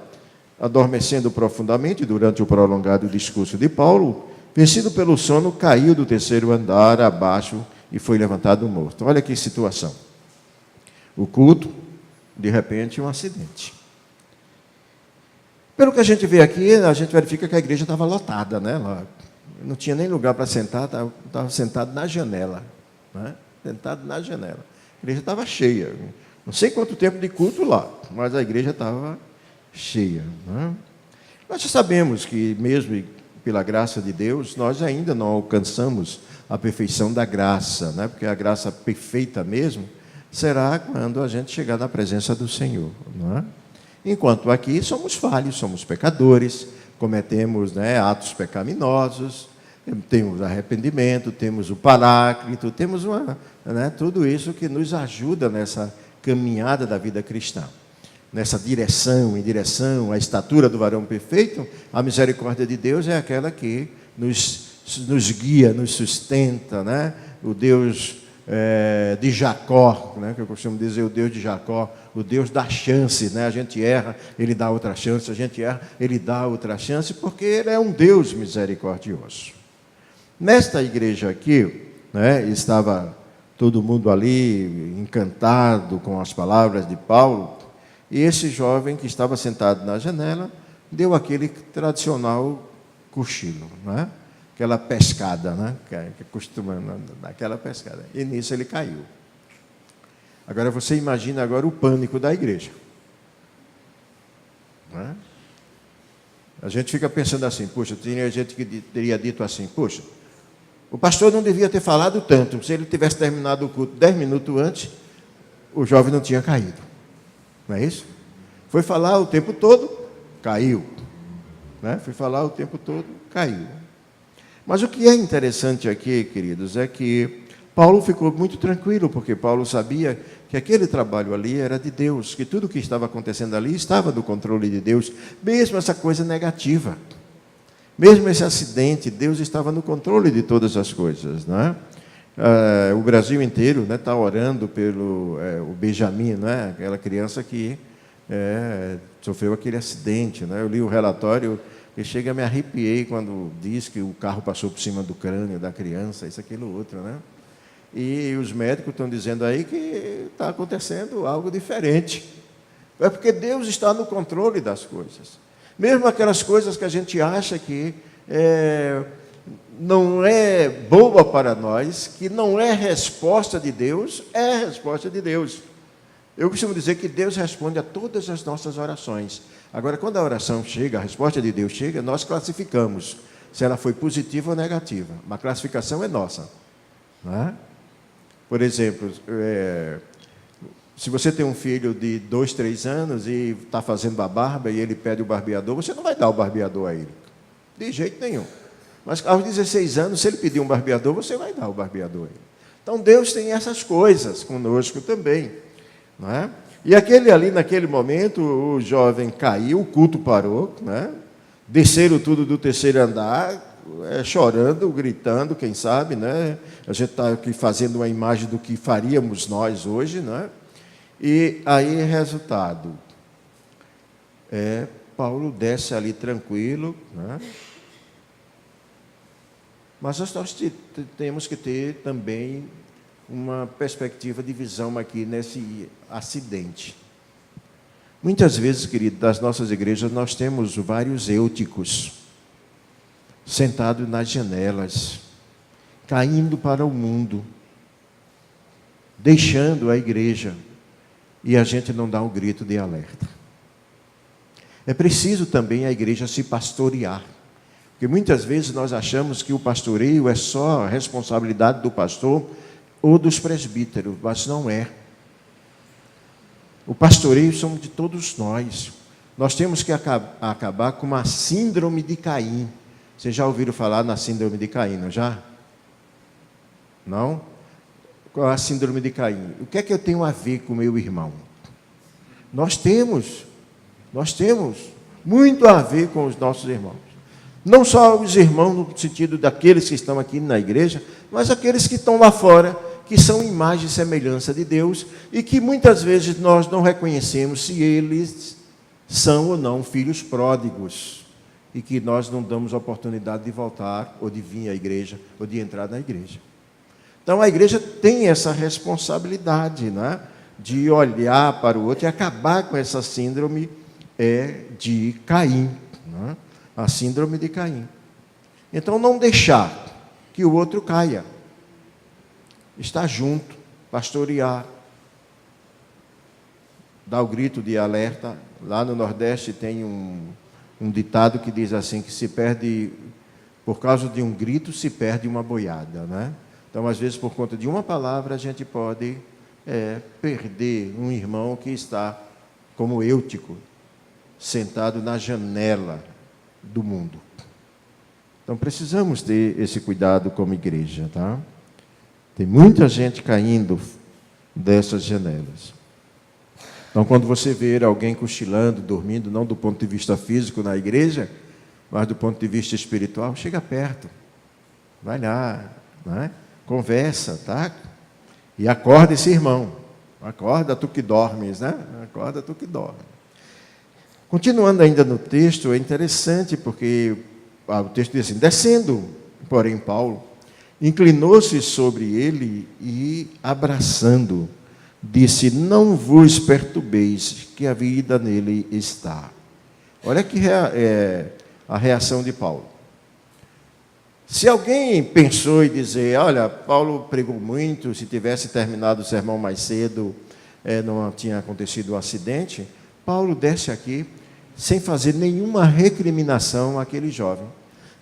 adormecendo profundamente durante o prolongado discurso de Paulo, vencido pelo sono, caiu do terceiro andar abaixo e foi levantado morto. Olha que situação. O culto, de repente, um acidente. Pelo que a gente vê aqui, a gente verifica que a igreja estava lotada, né? Não tinha nem lugar para sentar, estava sentado na janela. Né? Sentado na janela. A igreja estava cheia. Não sei quanto tempo de culto lá, mas a igreja estava cheia. Né? Nós já sabemos que, mesmo pela graça de Deus, nós ainda não alcançamos a perfeição da graça, né? Porque a graça perfeita mesmo será quando a gente chegar na presença do Senhor. Não é? Enquanto aqui somos falhos, somos pecadores, cometemos, né, atos pecaminosos, temos arrependimento, temos o Paráclito, temos tudo isso que nos ajuda nessa caminhada da vida cristã. Nessa direção, em direção à estatura do varão perfeito, a misericórdia de Deus é aquela que nos guia, nos sustenta, né? O Deus de Jacó, né, que eu costumo dizer, o Deus de Jacó, o Deus dá chance, né? A gente erra, Ele dá outra chance, a gente erra, Ele dá outra chance, porque Ele é um Deus misericordioso. Nesta igreja aqui, né, estava todo mundo ali encantado com as palavras de Paulo, e esse jovem que estava sentado na janela deu aquele tradicional cochilo, né? Aquela pescada, né? Que costuma dar aquela pescada. E nisso ele caiu. Agora você imagina agora o pânico da igreja. Né? A gente fica pensando assim, poxa, tinha gente que teria dito assim, poxa, o pastor não devia ter falado tanto. Se ele tivesse terminado o culto 10 minutos antes, o jovem não tinha caído. Não é isso? Foi falar o tempo todo, caiu. Né? Foi falar o tempo todo, caiu. Mas o que é interessante aqui, queridos, é que Paulo ficou muito tranquilo, porque Paulo sabia que aquele trabalho ali era de Deus, que tudo o que estava acontecendo ali estava do controle de Deus, mesmo essa coisa negativa. Mesmo esse acidente, Deus estava no controle de todas as coisas. Não é? O Brasil inteiro está orando pelo o Benjamin, não é? Aquela criança que sofreu aquele acidente. Não é? Eu li o relatório e chega a me arrepiei quando diz que o carro passou por cima do crânio da criança, isso, aquilo, outro. Né? E os médicos estão dizendo aí que está acontecendo algo diferente. É porque Deus está no controle das coisas. Mesmo aquelas coisas que a gente acha que não é boa para nós, que não é resposta de Deus, é resposta de Deus. Eu costumo dizer que Deus responde a todas as nossas orações. Agora, quando a oração chega, a resposta de Deus chega, nós classificamos se ela foi positiva ou negativa. Uma classificação é nossa. Não é? Por exemplo, se você tem um filho de 2, 3 anos e está fazendo a barba e ele pede o barbeador, você não vai dar o barbeador a ele. De jeito nenhum. Mas aos 16 anos, se ele pedir um barbeador, você vai dar o barbeador a ele. Então, Deus tem essas coisas conosco também. Não é? E aquele ali, naquele momento, o jovem caiu, o culto parou, né? Desceram tudo do terceiro andar, chorando, gritando, quem sabe, né? A gente está aqui fazendo uma imagem do que faríamos nós hoje, né? E aí, resultado, Paulo desce ali tranquilo, né? Mas nós temos que ter também uma perspectiva de visão aqui nesse acidente. Muitas vezes, querido, das nossas igrejas, nós temos vários eúticos sentados nas janelas, caindo para o mundo, deixando a igreja, e a gente não dá um grito de alerta. É preciso também a igreja se pastorear, porque muitas vezes nós achamos que o pastoreio é só a responsabilidade do pastor ou dos presbíteros, mas não é. O pastoreio somos de todos nós. Nós temos que acabar com uma síndrome de Caim. Vocês já ouviram falar na síndrome de Caim, não já? Não? Qual é a síndrome de Caim? O que é que eu tenho a ver com o meu irmão? Nós temos muito a ver com os nossos irmãos. Não só os irmãos no sentido daqueles que estão aqui na igreja, mas aqueles que estão lá fora, que são imagem e semelhança de Deus e que muitas vezes nós não reconhecemos se eles são ou não filhos pródigos e que nós não damos a oportunidade de voltar ou de vir à igreja ou de entrar na igreja. Então a igreja tem essa responsabilidade, né, de olhar para o outro e acabar com essa síndrome de Caim, né, a síndrome de Caim. Então não deixar que o outro caia. Estar junto, pastorear, dar o grito de alerta. Lá no Nordeste tem um ditado que diz assim, que se perde, por causa de um grito, se perde uma boiada, né? Então, às vezes, por conta de uma palavra, a gente pode perder um irmão que está, como Eutico, sentado na janela do mundo. Então, precisamos ter esse cuidado como igreja, tá? Tem muita gente caindo dessas janelas. Então, quando você ver alguém cochilando, dormindo, não do ponto de vista físico na igreja, mas do ponto de vista espiritual, chega perto. Vai lá, né? Conversa, tá? E acorda esse irmão. Acorda tu que dormes, né? Acorda tu que dormes. Continuando ainda no texto, é interessante porque o texto diz assim, descendo, porém, Paulo, inclinou-se sobre ele e, abraçando, disse: não vos perturbeis, que a vida nele está. Olha que a reação de Paulo. Se alguém pensou em dizer: olha, Paulo pregou muito, se tivesse terminado o sermão mais cedo, não tinha acontecido o acidente, Paulo desce aqui sem fazer nenhuma recriminação àquele jovem.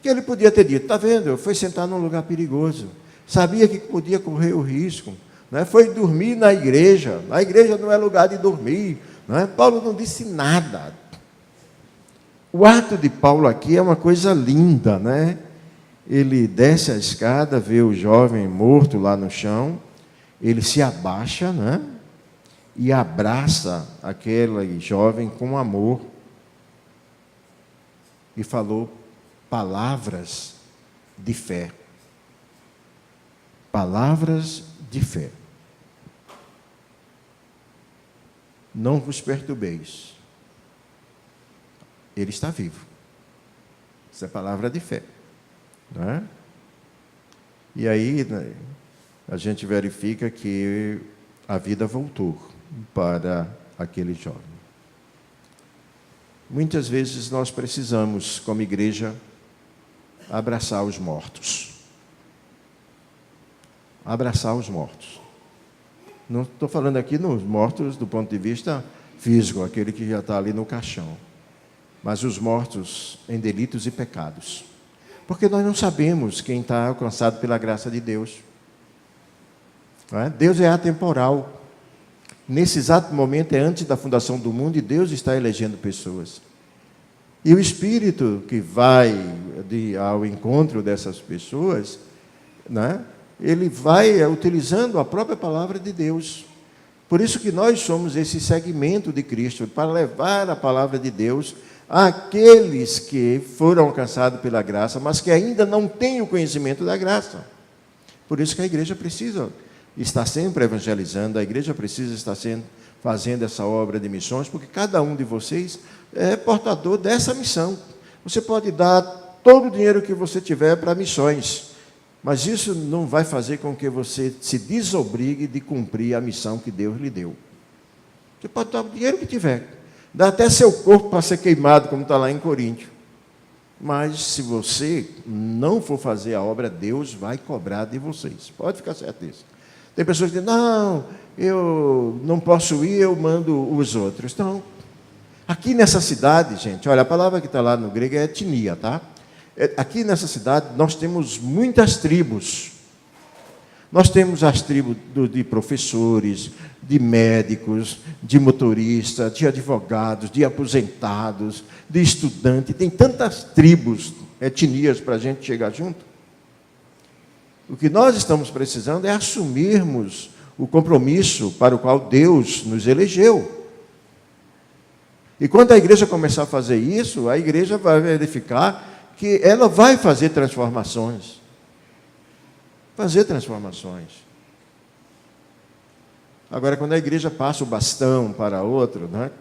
Que ele podia ter dito: está vendo, foi sentar num lugar perigoso, sabia que podia correr o risco, né? Foi dormir na igreja, a igreja não é lugar de dormir, né? Paulo não disse nada. O ato de Paulo aqui é uma coisa linda, né? Ele desce a escada, vê o jovem morto lá no chão, ele se abaixa, né? E abraça aquele jovem com amor e falou palavras de fé. Palavras de fé. Não vos perturbeis. Ele está vivo. Isso é palavra de fé. Não é? E aí, né, a gente verifica que a vida voltou para aquele jovem. Muitas vezes nós precisamos, como igreja, abraçar os mortos. Abraçar os mortos. Não estou falando aqui nos mortos do ponto de vista físico, aquele que já está ali no caixão, mas os mortos em delitos e pecados. Porque nós não sabemos quem está alcançado pela graça de Deus. Não é? Deus é atemporal. Nesse exato momento é antes da fundação do mundo e Deus está elegendo pessoas. E o Espírito que vai ao encontro dessas pessoas, né, ele vai utilizando a própria palavra de Deus. Por isso que nós somos esse segmento de Cristo, para levar a palavra de Deus àqueles que foram alcançados pela graça, mas que ainda não têm o conhecimento da graça. Por isso que a igreja precisa estar sempre evangelizando, a igreja precisa estar fazendo essa obra de missões, porque cada um de vocês é portador dessa missão. Você pode dar todo o dinheiro que você tiver para missões, mas isso não vai fazer com que você se desobrigue de cumprir a missão que Deus lhe deu. Você pode dar o dinheiro que tiver, dá até seu corpo para ser queimado, como está lá em Coríntios. Mas se você não for fazer a obra, Deus vai cobrar de vocês. Pode ficar certo disso. Tem pessoas que dizem: não, eu não posso ir, eu mando os outros. Então, aqui nessa cidade, gente, olha, a palavra que está lá no grego é etnia, tá? Aqui nessa cidade nós temos muitas tribos. Nós temos as tribos de professores, de médicos, de motoristas, de advogados, de aposentados, de estudantes. Tem tantas tribos, etnias para a gente chegar junto. O que nós estamos precisando é assumirmos o compromisso para o qual Deus nos elegeu. E quando a igreja começar a fazer isso, a igreja vai verificar que ela vai fazer transformações. Fazer transformações. Agora, quando a igreja passa o bastão para outro, né?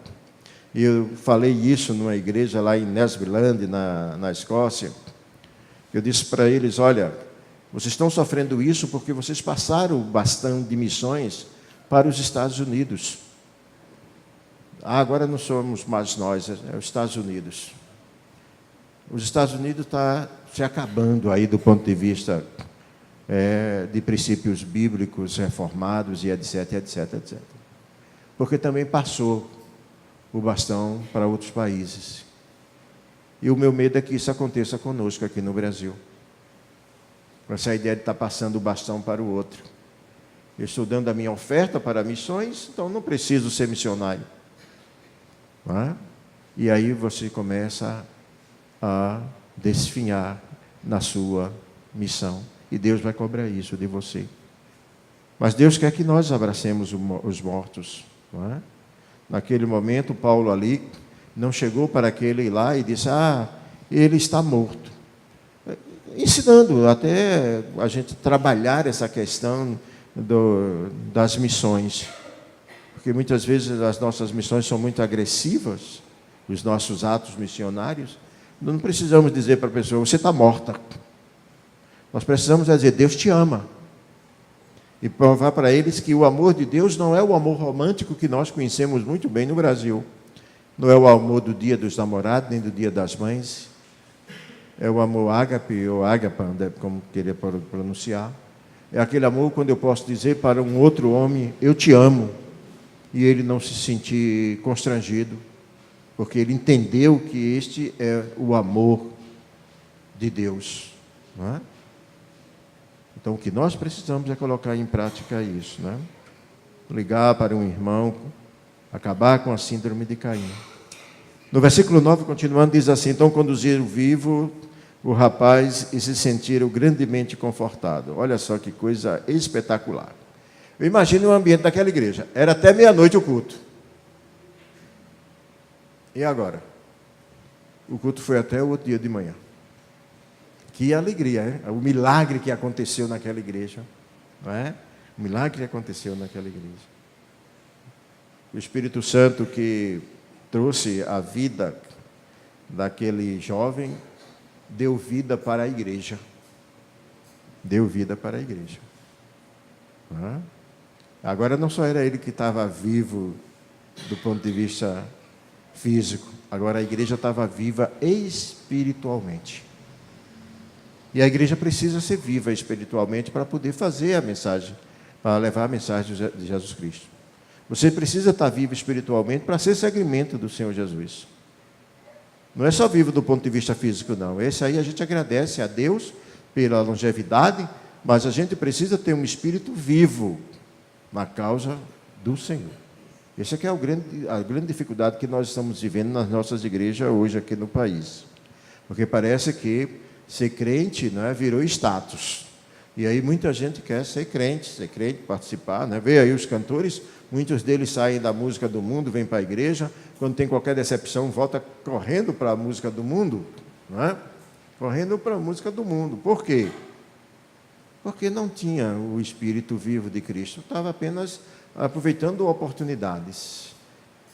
E eu falei isso numa igreja lá em Nesbiland, na Escócia, eu disse para eles: olha, vocês estão sofrendo isso porque vocês passaram o bastão de missões para os Estados Unidos. Agora não somos mais nós, é os Estados Unidos. Os Estados Unidos está se acabando aí do ponto de vista de princípios bíblicos reformados e etc, etc, etc. Porque também passou o bastão para outros países. E o meu medo é que isso aconteça conosco aqui no Brasil. Essa ideia de estar passando o bastão para o outro. Eu estou dando a minha oferta para missões, então não preciso ser missionário. Não é? E aí você começa a desfinhar na sua missão. E Deus vai cobrar isso de você. Mas Deus quer que nós abracemos os mortos. Não é? Naquele momento, Paulo ali não chegou para aquele lá e disse: ele está morto. Ensinando até a gente trabalhar essa questão das missões. Porque muitas vezes as nossas missões são muito agressivas, os nossos atos missionários. Não precisamos dizer para a pessoa: você está morta. Nós precisamos dizer, Deus te ama. E provar para eles que o amor de Deus não é o amor romântico que nós conhecemos muito bem no Brasil. Não é o amor do dia dos namorados, nem do dia das mães. É o amor ágape ou ágapa, como queria pronunciar. É aquele amor quando eu posso dizer para um outro homem, eu te amo. E ele não se sentir constrangido, porque ele entendeu que este é o amor de Deus. Não é? Então, o que nós precisamos é colocar em prática isso. Né? Ligar para um irmão, acabar com a síndrome de Caim. No versículo 9, continuando, diz assim: então conduziram vivo o rapaz e se sentiram grandemente confortados. Olha só que coisa espetacular. Eu imagino o ambiente daquela igreja. Era até meia-noite o culto. E agora? O culto foi até o outro dia de manhã. Que alegria, hein? O milagre que aconteceu naquela igreja. Não é? O milagre que aconteceu naquela igreja. O Espírito Santo que trouxe a vida daquele jovem, deu vida para a igreja. Deu vida para a igreja. Não é? Agora não só era ele que estava vivo do ponto de vista físico, agora a igreja estava viva espiritualmente. E a igreja precisa ser viva espiritualmente para poder fazer a mensagem, para levar a mensagem de Jesus Cristo. Você precisa estar vivo espiritualmente para ser segmento do Senhor Jesus. Não é só vivo do ponto de vista físico, não. Esse aí a gente agradece a Deus pela longevidade, mas a gente precisa ter um espírito vivo na causa do Senhor. Essa é a grande dificuldade que nós estamos vivendo nas nossas igrejas hoje aqui no país. Porque parece que ser crente, né, virou status. E aí muita gente quer ser crente, participar. Né? Vê aí os cantores, muitos deles saem da música do mundo, vêm para a igreja. Quando tem qualquer decepção, volta correndo para a música do mundo. Né? Correndo para a música do mundo. Por quê? Porque não tinha o Espírito vivo de Cristo, estava apenas aproveitando oportunidades.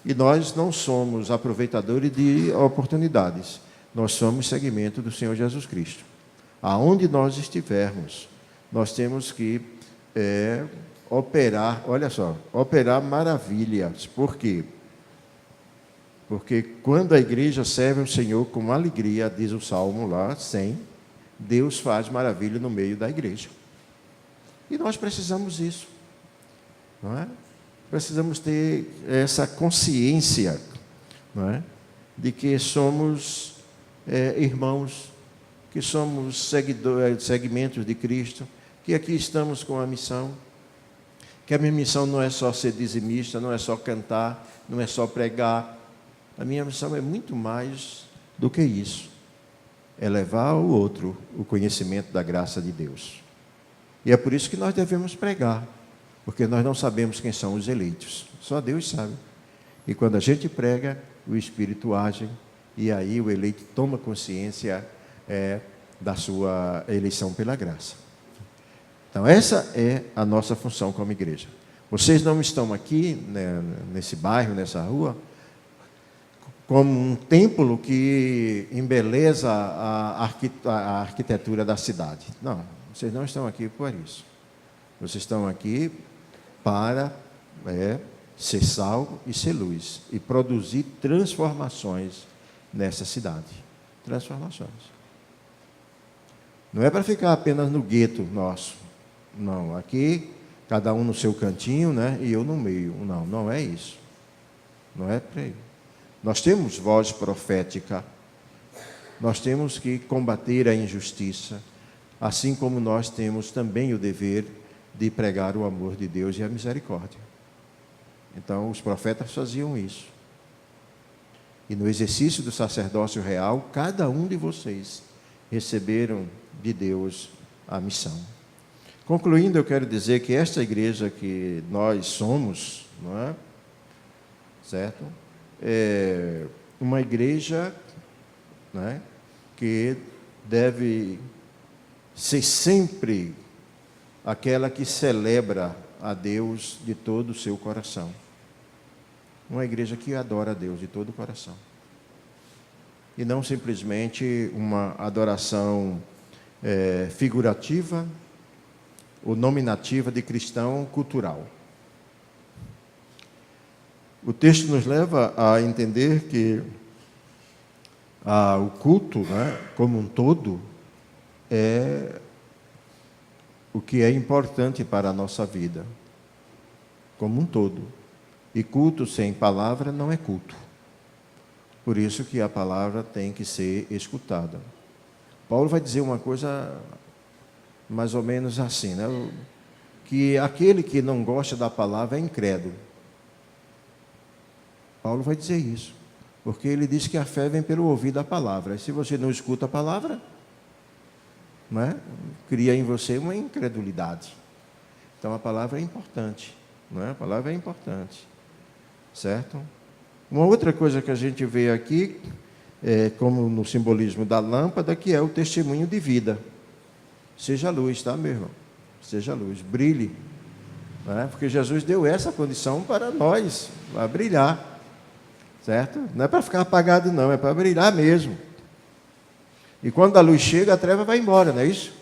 E nós não somos aproveitadores de oportunidades, nós somos segmento do Senhor Jesus Cristo. Aonde nós estivermos, nós temos que operar, olha só, operar maravilhas. Por quê? Porque quando a igreja serve o Senhor com alegria, diz o Salmo lá, 100, Deus faz maravilha no meio da igreja. E nós precisamos disso. Não é? Precisamos ter essa consciência, não é? De que somos irmãos, que somos segmentos de Cristo, que aqui estamos com a missão, que a minha missão não é só ser dizimista, não é só cantar, não é só pregar. A minha missão é muito mais do que isso. É levar ao outro o conhecimento da graça de Deus. E é por isso que nós devemos pregar, porque nós não sabemos quem são os eleitos. Só Deus sabe. E quando a gente prega, o Espírito age, e aí o eleito toma consciência da sua eleição pela graça. Então, essa é a nossa função como igreja. Vocês não estão aqui, né, nesse bairro, nessa rua, como um templo que embeleza a arquitetura da cidade. Não, vocês não estão aqui por isso. Vocês estão aqui para ser sal e ser luz e produzir transformações nessa cidade. Transformações. Não é para ficar apenas no gueto nosso. Não, aqui, cada um no seu cantinho, né, e eu no meio. Não, não é isso. Não é para isso. Nós temos voz profética, nós temos que combater a injustiça, assim como nós temos também o dever de pregar o amor de Deus e a misericórdia. Então, os profetas faziam isso. E no exercício do sacerdócio real, cada um de vocês receberam de Deus a missão. Concluindo, eu quero dizer que esta igreja que nós somos, não é? Certo? É uma igreja, né, que deve ser sempre aquela que celebra a Deus de todo o seu coração. Uma igreja que adora a Deus de todo o coração. E não simplesmente uma adoração figurativa ou nominativa de cristão cultural. O texto nos leva a entender que o culto, né, como um todo, é o que é importante para a nossa vida, como um todo. E culto sem palavra não é culto. Por isso que a palavra tem que ser escutada. Paulo vai dizer uma coisa mais ou menos assim, né? Que aquele que não gosta da palavra é incrédulo. Paulo vai dizer isso, porque ele diz que a fé vem pelo ouvir da palavra. E se você não escuta a palavra, não é? Cria em você uma incredulidade. Então a palavra é importante, não é? A palavra é importante, certo? Uma outra coisa que a gente vê aqui, como no simbolismo da lâmpada, que é o testemunho de vida. Seja luz, tá, meu irmão? Seja luz, brilhe. Não é? Porque Jesus deu essa condição para nós, para brilhar. Certo? Não é para ficar apagado, não, é para brilhar mesmo. E quando a luz chega, a treva vai embora, não é isso?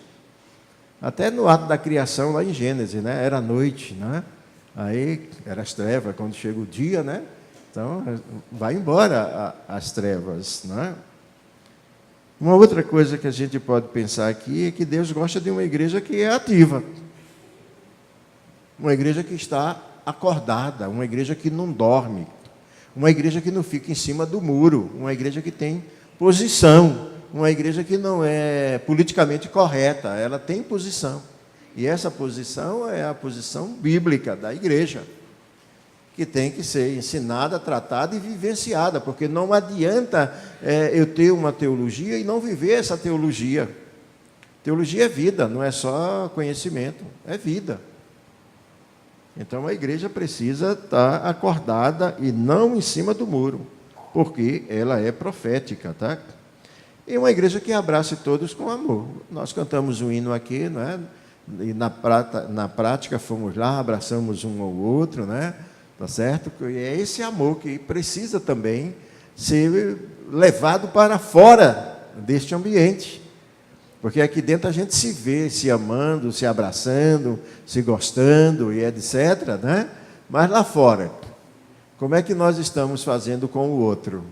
Até no ato da criação, lá em Gênesis, né? Era noite, né? Aí era as trevas, quando chega o dia, né? Então, vai embora as trevas, né? Uma outra coisa que a gente pode pensar aqui é que Deus gosta de uma igreja que é ativa. Uma igreja que está acordada, uma igreja que não dorme, uma igreja que não fica em cima do muro, uma igreja que tem posição, uma igreja que não é politicamente correta, ela tem posição. E essa posição é a posição bíblica da igreja, que tem que ser ensinada, tratada e vivenciada, porque não adianta eu ter uma teologia e não viver essa teologia. Teologia é vida, não é só conhecimento, é vida. Então a igreja precisa estar acordada e não em cima do muro, porque ela é profética, tá? E uma igreja que abrace todos com amor. Nós cantamos um hino aqui, não é? E na prática fomos lá, abraçamos um ao outro, né? Tá certo? E é esse amor que precisa também ser levado para fora deste ambiente. Porque aqui dentro a gente se vê se amando, se abraçando, se gostando e etc., né? Mas lá fora, como é que nós estamos fazendo com o outro?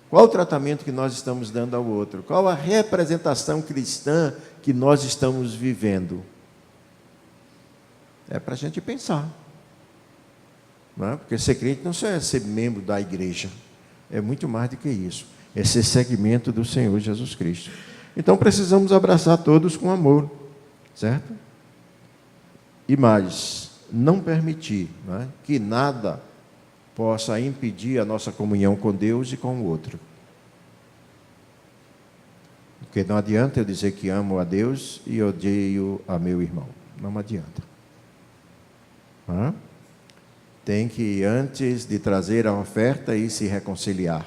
Qual o tratamento que nós estamos dando ao outro? Qual a representação cristã que nós estamos vivendo? É para a gente pensar. Não é? Porque ser crente não só é ser membro da igreja, é muito mais do que isso. É ser segmento do Senhor Jesus Cristo. Então precisamos abraçar todos com amor, certo? E mais, não permitir, não é? Que nada possa impedir a nossa comunhão com Deus e com o outro. Porque não adianta eu dizer que amo a Deus e odeio a meu irmão. Não adianta. Não é? Tem que, antes de trazer a oferta, ir se reconciliar.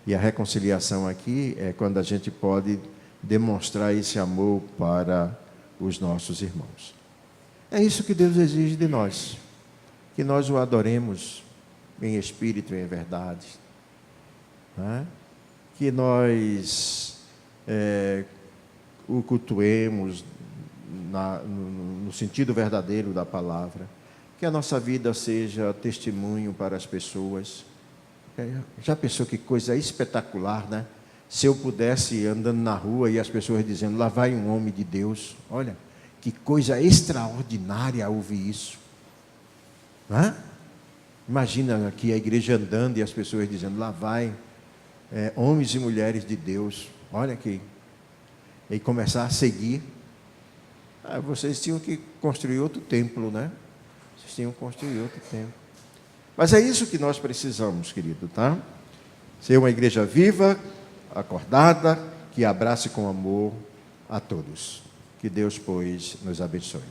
E a reconciliação aqui é quando a gente pode demonstrar esse amor para os nossos irmãos. É isso que Deus exige de nós. Que nós o adoremos em espírito e em verdade. Né? Que nós o cultuemos no sentido verdadeiro da palavra. Que a nossa vida seja testemunho para as pessoas. Já pensou que coisa espetacular, né? Se eu pudesse ir andando na rua e as pessoas dizendo, lá vai um homem de Deus. Olha, que coisa extraordinária ouvir isso. Hã? Imagina aqui a igreja andando e as pessoas dizendo, lá vai homens e mulheres de Deus. Olha aqui. E começar a seguir. Vocês tinham que construir outro templo, né? Vocês tinham que construir outro templo. Mas é isso que nós precisamos, querido, tá? Ser uma igreja viva, acordada, que abrace com amor a todos. Que Deus, pois, nos abençoe.